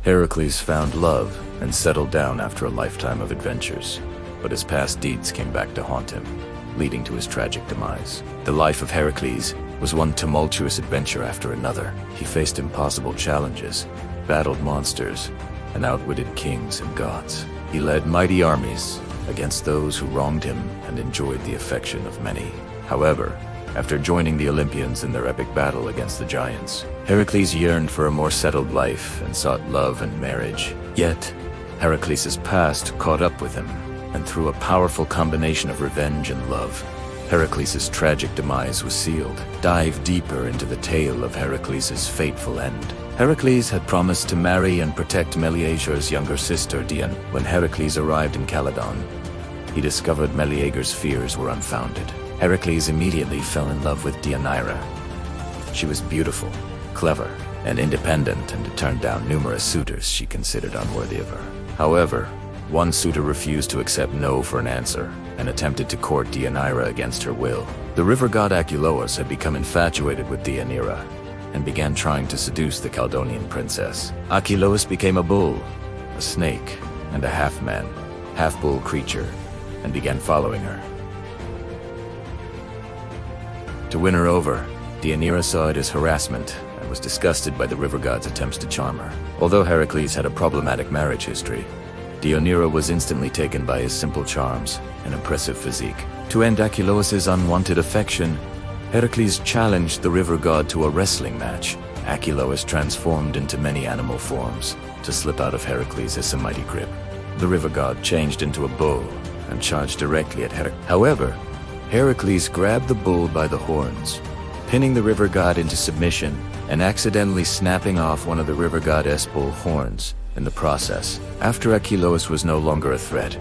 Heracles found love and settled down after a lifetime of adventures, but his past deeds came back to haunt him, leading to his tragic demise. The life of Heracles was one tumultuous adventure after another. He faced impossible challenges, battled monsters, and outwitted kings and gods. He led mighty armies against those who wronged him and enjoyed the affection of many. However, after joining the Olympians in their epic battle against the giants, Heracles yearned for a more settled life and sought love and marriage. Yet, Heracles' past caught up with him, and through a powerful combination of revenge and love, Heracles' tragic demise was sealed. Dive deeper into the tale of Heracles' fateful end. Heracles had promised to marry and protect Meleager's younger sister Deianira. When Heracles arrived in Calydon, he discovered Meleager's fears were unfounded. Heracles immediately fell in love with Deianira. She was beautiful, clever, and independent, and turned down numerous suitors she considered unworthy of her. However, one suitor refused to accept no for an answer and attempted to court Deianira against her will. The river god Iole had become infatuated with Deianira and began trying to seduce the Caledonian princess. Iole became a bull, a snake, and a half-man, half-bull creature, and began following her. To win her over, Deianira saw it as harassment and was disgusted by the river god's attempts to charm her. Although Heracles had a problematic marriage history, Deianira was instantly taken by his simple charms and impressive physique. To end Iola's unwanted affection, Heracles challenged the river god to a wrestling match. Iole transformed into many animal forms to slip out of Heracles' mighty grip. The river god changed into a bull and charged directly at Heracles. However, Heracles grabbed the bull by the horns, pinning the river god into submission and accidentally snapping off one of the river goddess bull horns in the process. After Iole was no longer a threat,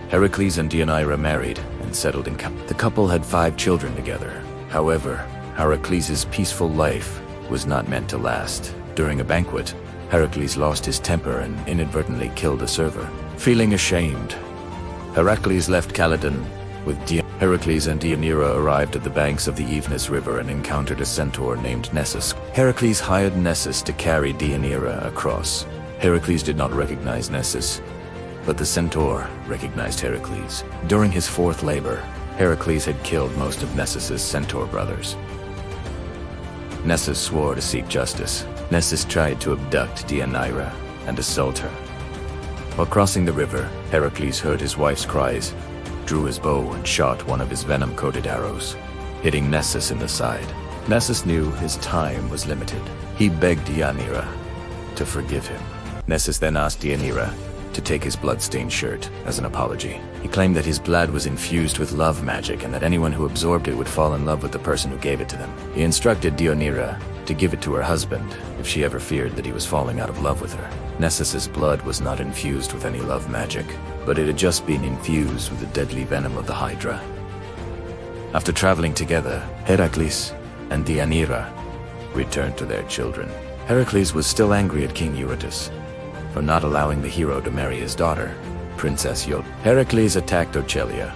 Heracles and Deianira married and settled in The couple had 5 children together. However, Heracles' peaceful life was not meant to last. During a banquet, Heracles lost his temper and inadvertently killed a server. Feeling ashamed, Heracles left Calydon with Deianira. Heracles and Deianira arrived at the banks of the Evenus River and encountered a centaur named Nessus. Heracles hired Nessus to carry Deianira across. Heracles did not recognize Nessus, but the centaur recognized Heracles. During his 4th labor, Heracles had killed most of Nessus' centaur brothers. Nessus swore to seek justice. Nessus tried to abduct Deianira and assault her. While crossing the river, Heracles heard his wife's cries, drew his bow and shot one of his venom-coated arrows, hitting Nessus in the side. Nessus knew his time was limited. He begged Deianira to forgive him. Nessus then asked Deianira to take his blood-stained shirt as an apology. He claimed that his blood was infused with love magic and that anyone who absorbed it would fall in love with the person who gave it to them. He instructed Deianira to give it to her husband if she ever feared that he was falling out of love with her. Nessus' blood was not infused with any love magic, but it had just been infused with the deadly venom of the Hydra. After traveling together, Heracles and Deianira returned to their children. Heracles was still angry at King Eurytus for not allowing the hero to marry his daughter, Princess Iole. Heracles attacked Ochelia,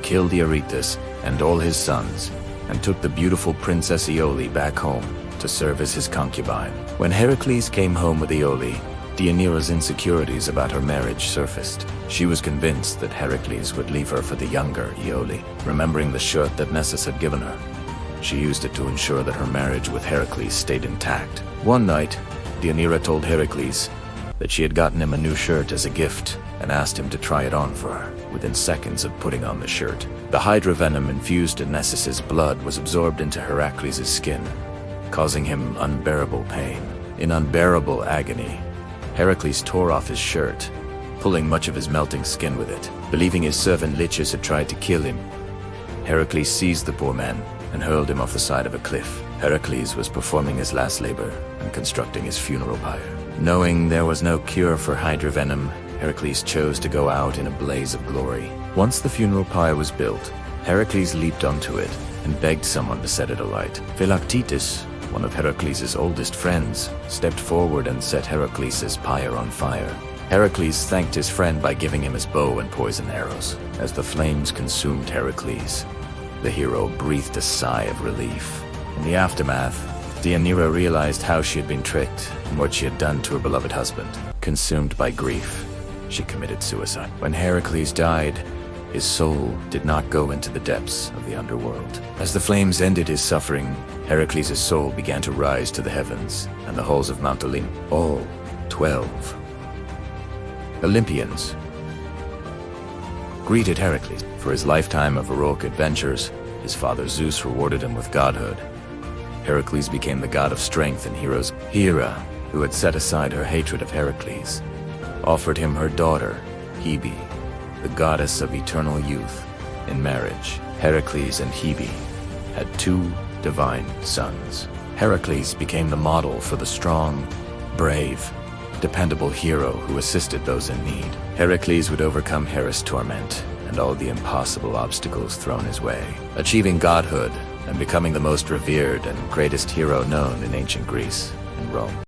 killed Eurytus and all his sons, and took the beautiful Princess Iole back home to serve as his concubine. When Heracles came home with Iole, Deianira's insecurities about her marriage surfaced. She was convinced that Heracles would leave her for the younger Iole. Remembering the shirt that Nessus had given her, she used it to ensure that her marriage with Heracles stayed intact. One night, Deianira told Heracles that she had gotten him a new shirt as a gift and asked him to try it on for her. Within seconds of putting on the shirt, the Hydra venom infused in Nessus' blood was absorbed into Heracles' skin, causing him unbearable pain. In unbearable agony, Heracles tore off his shirt, pulling much of his melting skin with it. Believing his servant Lichus had tried to kill him, Heracles seized the poor man and hurled him off the side of a cliff. Heracles was performing his last labor and constructing his funeral pyre. Knowing there was no cure for Hydra venom, Heracles chose to go out in a blaze of glory. Once the funeral pyre was built, Heracles leaped onto it and begged someone to set it alight. Philoctetes, one of Heracles' oldest friends, stepped forward and set Heracles' pyre on fire. Heracles thanked his friend by giving him his bow and poison arrows. As the flames consumed Heracles, the hero breathed a sigh of relief. In the aftermath, Deianira realized how she had been tricked and what she had done to her beloved husband. Consumed by grief, she committed suicide. When Heracles died, his soul did not go into the depths of the underworld. As the flames ended his suffering, Heracles' soul began to rise to the heavens and the halls of Mount Olympus. All 12 Olympians greeted Heracles. For his lifetime of heroic adventures, his father Zeus rewarded him with godhood. Heracles became the god of strength and heroes. Hera, who had set aside her hatred of Heracles, offered him her daughter, Hebe, the goddess of eternal youth, in marriage. Heracles and Hebe had 2 divine sons. Heracles became the model for the strong, brave, dependable hero who assisted those in need. Heracles would overcome Hera's torment and all the impossible obstacles thrown his way, achieving godhood and becoming the most revered and greatest hero known in ancient Greece and Rome.